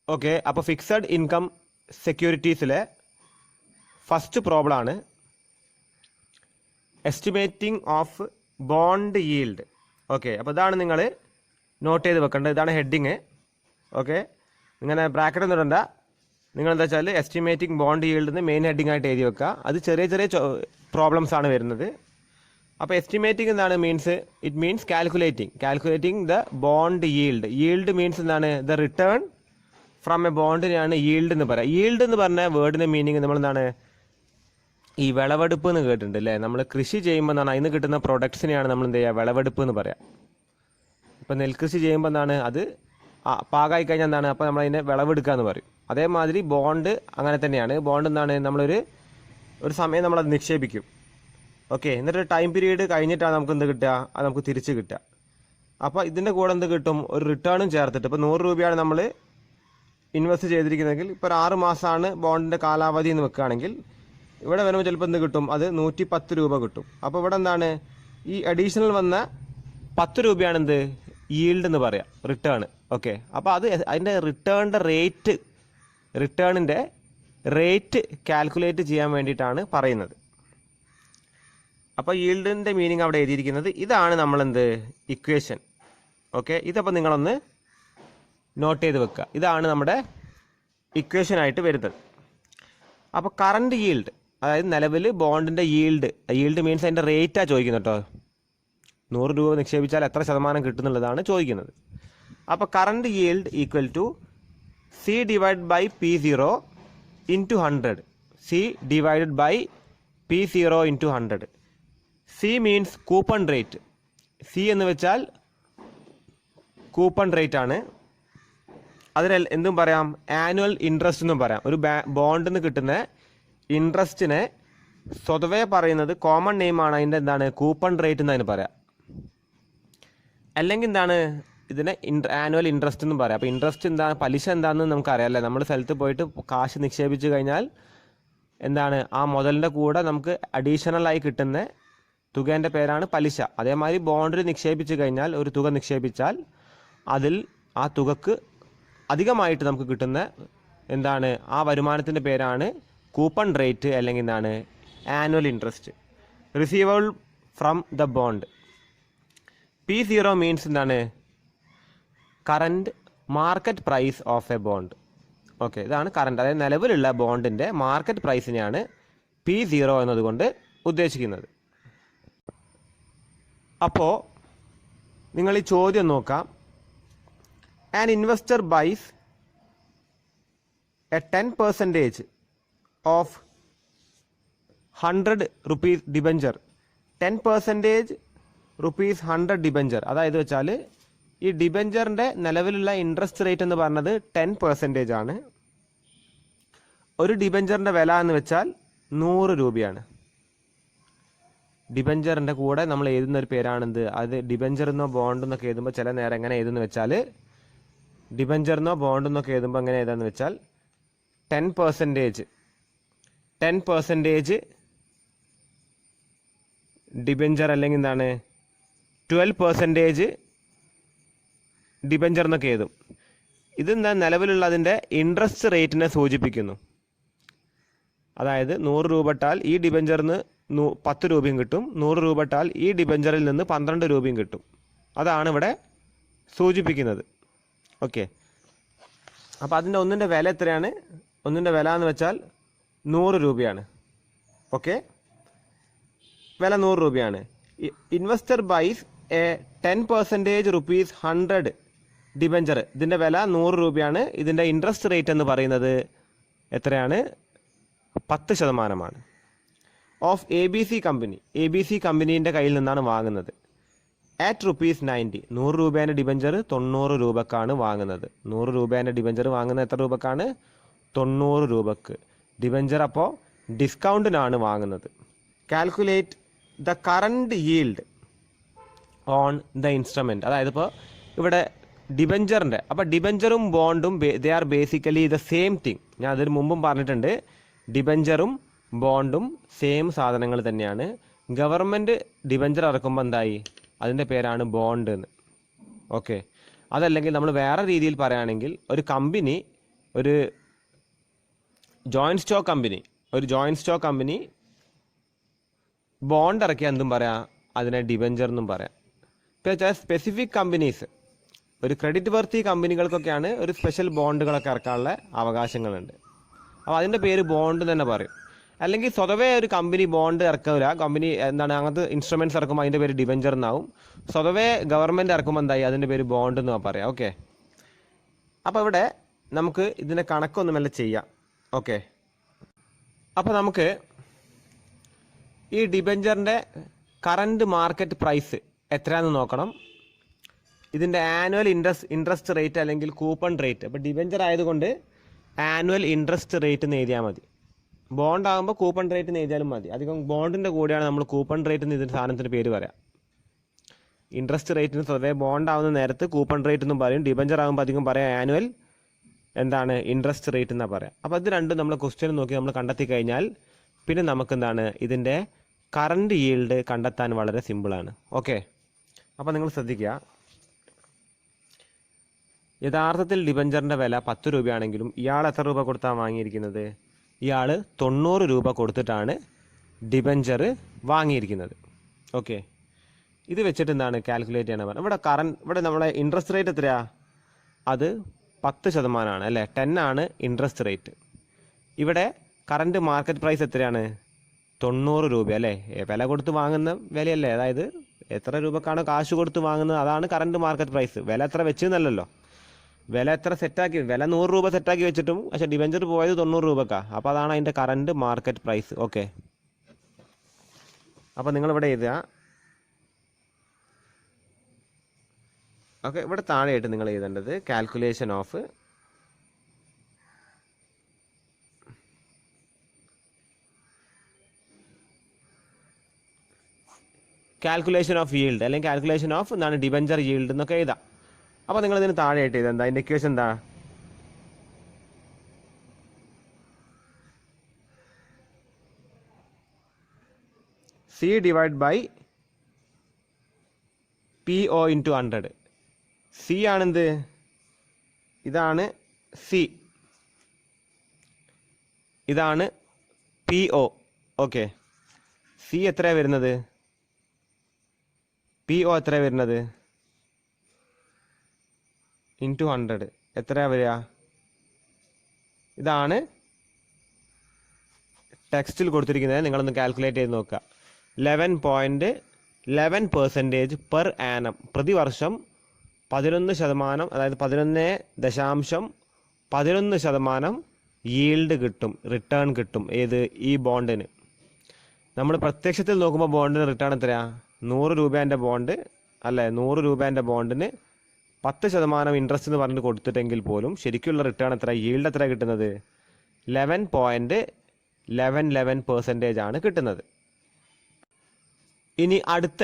Okay, അപ്പോൾ fixed income സെക്യൂരിറ്റീസിലെ first problem ആണ് estimating of bond yield. Okay, അപ്പോൾ ഇതാണ് നിങ്ങൾ നോട്ട് ചെയ്ത് വെക്കേണ്ടത്. ഇതാണ് ഹെഡിങ്. ഓക്കെ, ഇങ്ങനെ ബ്രാക്കറ്റ് ഒന്നും ഇടണ്ട. നിങ്ങൾ എന്താ വെച്ചാൽ എസ്റ്റിമേറ്റിംഗ് ബോണ്ട് yield എന്ന് മെയിൻ ഹെഡിങ് ആയിട്ട് എഴുതി വെക്കുക. അത് ചെറിയ ചെറിയ പ്രോബ്ലംസ് ആണ് വരുന്നത്. അപ്പോൾ എസ്റ്റിമേറ്റിംഗ് എന്താണ് means? It means calculating the bond yield means എന്താണ്? ദ റിട്ടേൺ ഫ്രം എ ബോണ്ടിനെയാണ് yield എന്ന് പറയാം. yield എന്ന് പറഞ്ഞ വേർഡിൻ്റെ മീനിങ് നമ്മൾ എന്താണ്? ഈ വിളവെടുപ്പ് എന്ന് കേട്ടിട്ടുണ്ട് അല്ലേ? നമ്മൾ കൃഷി ചെയ്യുമ്പോൾ എന്താണ് അതിന് കിട്ടുന്ന പ്രൊഡക്ട്സിനെയാണ് നമ്മൾ എന്ത് ചെയ്യുക? വിളവെടുപ്പ് എന്ന് പറയാം. ഇപ്പം നെൽകൃഷി ചെയ്യുമ്പോൾ എന്താണ്? അത് പാകമായി കഴിഞ്ഞാൽ എന്താണ്? അപ്പോൾ നമ്മളതിനെ വിളവെടുക്കുക എന്ന് പറയും. അതേമാതിരി ബോണ്ട് അങ്ങനെ തന്നെയാണ്. ബോണ്ട് എന്താണ്? ഒരു സമയം നമ്മളത് നിക്ഷേപിക്കും. ഓക്കെ, എന്നിട്ട് ടൈം പീരീഡ് കഴിഞ്ഞിട്ടാണ് നമുക്ക് എന്ത് കിട്ടുക? അത് നമുക്ക് തിരിച്ച് കിട്ടുക. അപ്പോൾ ഇതിൻ്റെ കൂടെ എന്ത് കിട്ടും? ഒരു റിട്ടേണും ചേർത്തിട്ട്. ഇപ്പോൾ 100 രൂപയാണ് നമ്മൾ ഇൻവെസ്റ്റ് ചെയ്തിരിക്കുന്നതെങ്കിൽ ഇപ്പോൾ ഒരു 6 മാസമാണ് ബോണ്ടിൻ്റെ കാലാവധി എന്ന് വെക്കുകയാണെങ്കിൽ ഇവിടെ വരുമ്പോൾ ചിലപ്പോൾ എന്ത് കിട്ടും? അത് 110 രൂപ കിട്ടും. അപ്പോൾ ഇവിടെ എന്താണ്? ഈ അഡീഷണൽ വന്ന 10 രൂപയാണ് എന്ത്? yield എന്ന് പറയാം, റിട്ടേൺ. ഓക്കെ, അപ്പോൾ അതിൻ്റെ റിട്ടേണിൻ്റെ റേറ്റ് കാൽക്കുലേറ്റ് ചെയ്യാൻ വേണ്ടിയിട്ടാണ് പറയുന്നത്. അപ്പോൾ yield-ൻ്റെ മീനിങ് അവിടെ എഴുതിയിരിക്കുന്നത് ഇതാണ്. നമ്മളെന്ത് ഇക്വേഷൻ. ഓക്കെ, ഇതപ്പോൾ നിങ്ങളൊന്ന് നോട്ട് ചെയ്ത് വെക്കുക. ഇതാണ് നമ്മുടെ ഇക്വേഷനായിട്ട് വരുന്നത്. അപ്പോൾ കറണ്ട് yield, അതായത് നിലവിൽ ബോണ്ടിൻ്റെ yield മീൻസ് അതിൻ്റെ റേറ്റാണ് ചോദിക്കുന്നത് കേട്ടോ. 100 രൂപ നിക്ഷേപിച്ചാൽ എത്ര ശതമാനം കിട്ടുന്നുള്ളതാണ് ചോദിക്കുന്നത്. അപ്പോൾ current yield equal to C divide by P0 into 100. C divided by P0 into 100. C means coupon rate. C എന്ന് വെച്ചാൽ കൂപ്പൺ റേറ്റ് ആണ്. അതിന് എന്തും പറയാം? ആനുവൽ ഇൻട്രസ്റ്റ് എന്നും പറയാം. ഒരു ബോണ്ടിൽ നിന്ന് കിട്ടുന്ന ഇൻട്രസ്റ്റിനെ സ്വതവേ പറയുന്നത് കോമൺ നെയിമാണ്. അതിൻ്റെ എന്താണ്? കൂപ്പൺ റേറ്റ് എന്ന് അതിന് പറയാം. അല്ലെങ്കിൽ എന്താണ്? ഇതിനെ ആനുവൽ ഇൻട്രസ്റ്റ് എന്നും പറയാം. അപ്പോൾ ഇൻട്രസ്റ്റ് എന്താണ്? പലിശ എന്താണെന്ന് നമുക്കറിയാം അല്ലേ? നമ്മൾ സ്ഥലത്ത് പോയിട്ട് കാശ് നിക്ഷേപിച്ച് കഴിഞ്ഞാൽ എന്താണ്? ആ മുതലിൻ്റെ കൂടെ നമുക്ക് അഡീഷണലായി കിട്ടുന്ന തുകേൻ്റെ പേരാണ് പലിശ. അതേമാതിരി ബോണ്ടിൽ നിക്ഷേപിച്ച് കഴിഞ്ഞാൽ ഒരു തുക നിക്ഷേപിച്ചാൽ അതിൽ ആ തുകക്ക് അധികമായിട്ട് നമുക്ക് കിട്ടുന്ന എന്താണ്? ആ വരുമാനത്തിൻ്റെ പേരാണ് കൂപ്പൺ റേറ്റ്, അല്ലെങ്കിൽ എന്താണ്? Annual interest receivable from the bond. P0 means എന്താണ്? Current market price of a bond. Okay, ഇതാണ് കറൻറ്റ്, അതായത് നിലവിലുള്ള ബോണ്ടിൻ്റെ മാർക്കറ്റ് പ്രൈസിനെയാണ് P0 എന്നതുകൊണ്ട് ഉദ്ദേശിക്കുന്നത്. അപ്പോൾ നിങ്ങൾ ഈ ചോദ്യം നോക്കാം. An investor bias A 10% of 100 rupees debenture. 10% rupees 100 debenture. അതായത് വെച്ചാൽ ഈ ഡിബഞ്ചറിൻ്റെ നിലവിലുള്ള ഇൻട്രസ്റ്റ് റേറ്റ് എന്ന് പറഞ്ഞത് 10% ആണ്. ഒരു ഡിബഞ്ചറിൻ്റെ വില എന്ന് വെച്ചാൽ 100 രൂപയാണ്. ഡിബഞ്ചറിൻ്റെ കൂടെ നമ്മൾ എഴുതുന്ന ഒരു പേരാണെന്ത്? അത് ഡിബഞ്ചറെന്നോ ബോണ്ടെന്നൊക്കെ എഴുതുമ്പോൾ ചില നേരം എങ്ങനെ എഴുതുന്നു വെച്ചാൽ, ഡിബഞ്ചറെന്നോ ബോണ്ടെന്നൊക്കെ എഴുതുമ്പോൾ എങ്ങനെ എഴുതാന്ന് വെച്ചാൽ 10% ഡിബഞ്ചർ, അല്ലെങ്കിൽ എന്താണ് 12% ഡിബഞ്ചർ എന്നൊക്കെ എഴുതും. ഇതെന്താ? നിലവിലുള്ള അതിൻ്റെ ഇൻട്രസ്റ്റ് റേറ്റിനെ സൂചിപ്പിക്കുന്നു. അതായത് 100 രൂപ ഇട്ടാൽ ഈ ഡിബഞ്ചറിന് 10 രൂപയും കിട്ടും. 100 രൂപ ഇട്ടാൽ ഈ ഡിബഞ്ചറിൽ നിന്ന് 12 രൂപയും കിട്ടും. അതാണ് ഇവിടെ സൂചിപ്പിക്കുന്നത്. ഓക്കെ, അപ്പോൾ അതിൻ്റെ ഒന്നിൻ്റെ വില എത്രയാണ്? ഒന്നിൻ്റെ വില എന്ന് വെച്ചാൽ 100 രൂപയാണ്. ഓക്കെ, വില 100 രൂപയാണ്. Investor bias A 10% rupees 100 debenture. ഇതിൻ്റെ വില 100 രൂപയാണ്. ഇതിൻ്റെ ഇൻട്രസ്റ്റ് റേറ്റ് എന്ന് പറയുന്നത് എത്രയാണ്? 10% ഓഫ് ABC കമ്പനി. ABC കമ്പനീൻ്റെ കയ്യിൽ നിന്നാണ് വാങ്ങുന്നത്. അറ്റ് ₹90. 100 രൂപേൻ്റെ ഡിബഞ്ചർ 90 രൂപക്കാണ് വാങ്ങുന്നത്. 100 രൂപേൻ്റെ ഡിബഞ്ചർ വാങ്ങുന്നത് എത്ര രൂപക്കാണ്? 90 രൂപക്ക്. ഡിബഞ്ചർ അപ്പോൾ ഡിസ്കൗണ്ടിനാണ് വാങ്ങുന്നത്. Calculate the current yield on the instrument. അതായത് ഇപ്പോൾ ഇവിടെ ഡിബഞ്ചറിൻ്റെ, അപ്പോൾ ഡിബഞ്ചറും ബോണ്ടും they are basically the same thing. ഞാൻ അതിന് മുമ്പും പറഞ്ഞിട്ടുണ്ട്, ഡിബഞ്ചറും ബോണ്ടും സെയിം സാധനങ്ങൾ തന്നെയാണ്. ഗവൺമെൻറ് ഡിബഞ്ചർ ഇറക്കുമ്പോൾ എന്തായി? അതിൻ്റെ പേരാണ് ബോണ്ട് എന്ന്. ഓക്കെ, അതല്ലെങ്കിൽ നമ്മൾ വേറെ രീതിയിൽ പറയുകയാണെങ്കിൽ ഒരു കമ്പനി ഒരു ജോയിൻറ്റ് സ്റ്റോക്ക് കമ്പനി ബോണ്ട് ഇറക്കിയാൽ എന്തും പറയാം, അതിനെ ഡിബഞ്ചർ എന്നും പറയാം. ഇപ്പോൾ വെച്ചാൽ സ്പെസിഫിക് കമ്പനീസ്, ഒരു ക്രെഡിറ്റ് വർത്തി കമ്പനികൾക്കൊക്കെയാണ് ഒരു സ്പെഷ്യൽ ബോണ്ടുകളൊക്കെ ഇറക്കാനുള്ള അവകാശങ്ങളുണ്ട്. അപ്പോൾ അതിൻ്റെ പേര് ബോണ്ട് തന്നെ പറയും. അല്ലെങ്കിൽ സ്വതവേ ഒരു കമ്പനി ബോണ്ട് ഇറക്കില്ല, കമ്പനി അങ്ങനത്തെ ഇൻസ്ട്രുമെൻറ്റ്സ് ഇറക്കുമ്പോൾ അതിൻ്റെ പേര് ഡിബഞ്ചർ എന്നാവും. സ്വതവേ ഗവൺമെൻറ് ഇറക്കുമ്പോൾ എന്തായി, അതിൻ്റെ പേര് ബോണ്ട് എന്ന് പറയാം. ഓക്കെ, അപ്പോൾ ഇവിടെ നമുക്ക് ഇതിൻ്റെ കണക്കൊന്നുമല്ല ചെയ്യാം. ഓക്കെ, അപ്പോൾ നമുക്ക് ഈ ഡിബഞ്ചറിൻ്റെ കറൻറ്റ് മാർക്കറ്റ് പ്രൈസ് എത്രയാണെന്ന് നോക്കണം. ഇതിൻ്റെ ആനുവൽ ഇൻട്രസ്റ്റ് റേറ്റ് അല്ലെങ്കിൽ കൂപ്പൺ റേറ്റ്. അപ്പോൾ ഡിബഞ്ചർ ആയതുകൊണ്ട് ആനുവൽ ഇൻട്രസ്റ്റ് റേറ്റ് എന്ന് എഴുതിയാൽ മതി. ബോണ്ട് ആകുമ്പോൾ കൂപ്പൺ റേറ്റ് എന്ന് എഴുതിയാലും മതി. അധികം ബോണ്ടിൻ്റെ കൂടെയാണ് നമ്മൾ കൂപ്പൺ റേറ്റ് എന്ന് ഇതിൻ്റെ സാധനത്തിന് പേര് പറയാം. ഇൻട്രസ്റ്റ് റേറ്റിന് സ്വതവേ ബോണ്ട് ആവുന്ന നേരത്ത് കൂപ്പൺ റേറ്റ് എന്നും പറയും. ഡിബഞ്ചർ ആകുമ്പോൾ അധികം പറയാം ആനുവൽ ഇൻട്രസ്റ്റ് റേറ്റ് എന്നാണ് പറയാം. അപ്പോൾ ഇത് രണ്ടും നമ്മൾ ക്വസ്റ്റ്യൻ നോക്കി നമ്മൾ കണ്ടെത്തി കഴിഞ്ഞാൽ പിന്നെ നമുക്ക് ഇതിൻ്റെ കറണ്ട് ഈൽഡ് കണ്ടെത്താൻ വളരെ സിമ്പിളാണ്. ഓക്കെ, അപ്പോൾ നിങ്ങൾ ശ്രദ്ധിക്കുക, യഥാർത്ഥത്തിൽ ഡിബഞ്ചറിൻ്റെ വില 10 രൂപയാണെങ്കിലും ഇയാൾ എത്ര രൂപ കൊടുത്താണ് വാങ്ങിയിരിക്കുന്നത്? ഇയാൾ 90 രൂപ കൊടുത്തിട്ടാണ് ഡിബഞ്ചർ വാങ്ങിയിരിക്കുന്നത്. ഓക്കെ, ഇത് വെച്ചിട്ട് കാൽക്കുലേറ്റ് ചെയ്യണം പറഞ്ഞാൽ ഇവിടെ നമ്മളെ ഇൻട്രസ്റ്റ് റേറ്റ് എത്രയാണ്? അത് 10% അല്ലേ, 10 ആണ് ഇൻട്രസ്റ്റ് റേറ്റ്. ഇവിടെ കറൻറ്റ് മാർക്കറ്റ് പ്രൈസ് എത്രയാണ്? 90 രൂപ അല്ലേ, വില കൊടുത്ത് വാങ്ങുന്ന വിലയല്ലേ, അതായത് എത്ര രൂപക്കാണ് കാശ് കൊടുത്ത് വാങ്ങുന്നത് അതാണ് കറൻറ്റ് മാർക്കറ്റ് പ്രൈസ്. വില എത്ര വെച്ചെന്നല്ലല്ലോ, വില എത്ര സെറ്റാക്കി, വില 100 രൂപ സെറ്റാക്കി വെച്ചിട്ടും പക്ഷേ ഡിബഞ്ചർ പോയത് 90 രൂപക്കാണ്. അപ്പോൾ അതാണ് അതിൻ്റെ കറൻറ്റ് മാർക്കറ്റ് പ്രൈസ്. ഓക്കെ, അപ്പോൾ നിങ്ങളിവിടെ എഴുതുക. ഓക്കെ, ഇവിടെ താഴെയായിട്ട് നിങ്ങൾ എഴുതേണ്ടത് കാൽക്കുലേഷൻ ഓഫ് ഈൽഡ് അല്ലെങ്കിൽ കാൽക്കുലേഷൻ ഓഫ് ഡിബഞ്ചർ ഈൽഡ് എന്നൊക്കെ എഴുതാം. അപ്പോൾ നിങ്ങൾ ഇതിന് താഴെയായിട്ട് എഴുതാം. അതിൻ്റെ ഇക്വേഷൻ എന്താ? C divide by PO into 100. C ആണെന്ത്? ഇതാണ് C, ഇതാണ് PO. ഓക്കെ, C എത്രയാണ് വരുന്നത്? PO എത്രയാണ് വരുന്നത്? ഇൻറ്റു 100 എത്രയാണ് വരിക? ഇതാണ് ടെക്സ്റ്റിൽ കൊടുത്തിരിക്കുന്നത്. നിങ്ങളൊന്ന് കാൽക്കുലേറ്റ് ചെയ്ത് നോക്കുക. 11.11% പെർ ആനം, പ്രതിവർഷം 11%, അതായത് 11.11% ഈൽഡ് കിട്ടും, റിട്ടേൺ കിട്ടും. ഏത്? ഈ ബോണ്ടിന്. നമ്മൾ പ്രത്യക്ഷത്തിൽ നോക്കുമ്പോൾ ബോണ്ടിന് റിട്ടേൺ എത്രയാണ്? 100 രൂപേൻ്റെ ബോണ്ട് അല്ലേ, 100 രൂപേൻ്റെ ബോണ്ടിന് 10% ഇൻട്രസ്റ്റ് എന്ന് പറഞ്ഞിട്ട് കൊടുത്തിട്ടെങ്കിൽ പോലും ശരിക്കുള്ള റിട്ടേൺ എത്ര, ഈൽഡ് എത്ര കിട്ടുന്നത്? 11.11% ആണ് കിട്ടുന്നത്. ഇനി അടുത്ത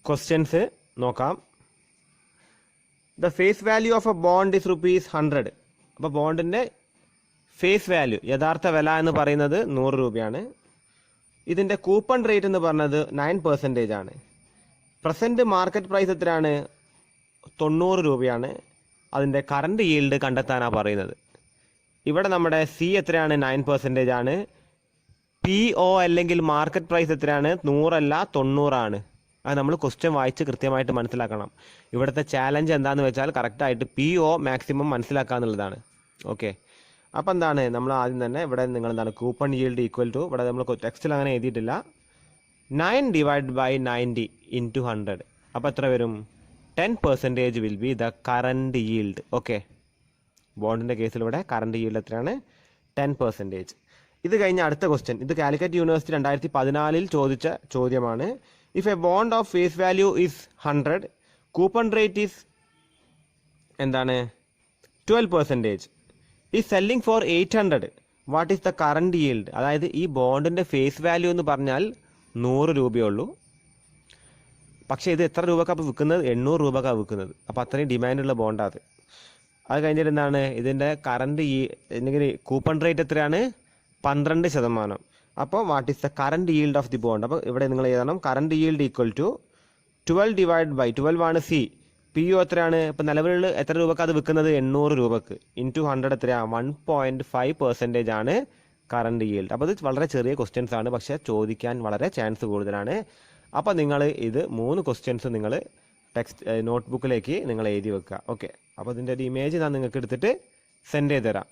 ക്വസ്റ്റ്യൻസ് നോക്കാം. The face value of a bond is ₹100. അപ്പോൾ ബോണ്ടിൻ്റെ ഫേസ് വാല്യൂ, യഥാർത്ഥ വില എന്ന് പറയുന്നത് 100 രൂപയാണ്. ഇതിൻ്റെ കൂപ്പൺ റേറ്റ് എന്ന് പറഞ്ഞത് 9% ആണ്. പ്രസൻറ്റ് മാർക്കറ്റ് പ്രൈസ് എത്രയാണ്? 90 രൂപയാണ്. അതിൻ്റെ കറണ്ട് ഈൽഡ് കണ്ടെത്താനാണ് പറയുന്നത്. ഇവിടെ നമ്മുടെ C എത്രയാണ്? 9% ആണ്. PO അല്ലെങ്കിൽ മാർക്കറ്റ് പ്രൈസ് എത്രയാണ്? 100 അല്ല 90 ആണ്. അത് നമ്മൾ ക്വസ്റ്റ്യൻ വായിച്ച് കൃത്യമായിട്ട് മനസ്സിലാക്കണം. ഇവിടുത്തെ ചാലഞ്ച് എന്താണെന്ന് വെച്ചാൽ കറക്റ്റായിട്ട് PO മാക്സിമം മനസ്സിലാക്കുക എന്നുള്ളതാണ്. ഓക്കെ, അപ്പോൾ നമ്മൾ ആദ്യം തന്നെ ഇവിടെ നിങ്ങൾ കൂപ്പൺ ഈൽഡ് ഈക്വൽ ടു, ഇവിടെ നമ്മൾ ടെക്സ്റ്റിൽ അങ്ങനെ എഴുതിയിട്ടില്ല, 9 ഡിവൈഡ് ബൈ 90 ഇൻറ്റു 100. അപ്പോൾ എത്ര വരും? 10% will be the current yield. Okay, ബോണ്ടിൻ്റെ കേസിൽ ഇവിടെ കറണ്ട് ഈൽഡ് എത്രയാണ്? 10%. ഇത് കഴിഞ്ഞ അടുത്ത ക്വസ്റ്റ്യൻ, ഇത് കാലിക്കറ്റ് യൂണിവേഴ്സിറ്റി 2014 ചോദിച്ച ചോദ്യമാണ്. If a bond of face value is 100, coupon rate is 12%, is selling for 800, what is the current yield? അതായത് ഈ ബോണ്ടിൻ്റെ ഫേസ് വാല്യൂ എന്ന് പറഞ്ഞാൽ 100 രൂപയുള്ളൂ, പക്ഷേ ഇത് എത്ര രൂപക്കാണ് വിൽക്കുന്നത്? 800 രൂപക്കാണ് വിൽക്കുന്നത്. അപ്പോൾ അത്രയും ഡിമാൻഡുള്ള ബോണ്ടാണ് അത് കഴിഞ്ഞിട്ട് ഇതിൻ്റെ കറണ്ട് അല്ലെങ്കിൽ കൂപ്പൺ റേറ്റ് എത്രയാണ്? 12%. അപ്പോൾ what is the current yield of the bond? അപ്പോൾ ഇവിടെ നിങ്ങൾ എഴുതണം current yield equal to 12 divide by 12 ആണ് C, പി യു എത്രയാണ്? ഇപ്പം നിലവിലുള്ള എത്ര രൂപക്ക് അത് വിൽക്കുന്നത്? 800 രൂപക്ക്. ഇൻറ്റു 100 എത്രയാണ്? 1.5% ആണ് കറണ്ട് yield. അപ്പോൾ ഇത് വളരെ ചെറിയ ക്വസ്റ്റ്യൻസ് ആണ്, പക്ഷേ ചോദിക്കാൻ വളരെ ചാൻസ് കൂടുതലാണ്. അപ്പോൾ നിങ്ങൾ ഇത് 3 ക്വസ്റ്റ്യൻസ് നിങ്ങൾ ടെക്സ്റ്റ് നോട്ട്ബുക്കിലേക്ക് നിങ്ങൾ എഴുതി വെക്കുക. ഓക്കെ, അപ്പോൾ ഇതിൻ്റെ ഒരു ഇമേജ് ഞാൻ നിങ്ങൾക്ക് എടുത്തിട്ട് സെൻഡ് ചെയ്ത് തരാം.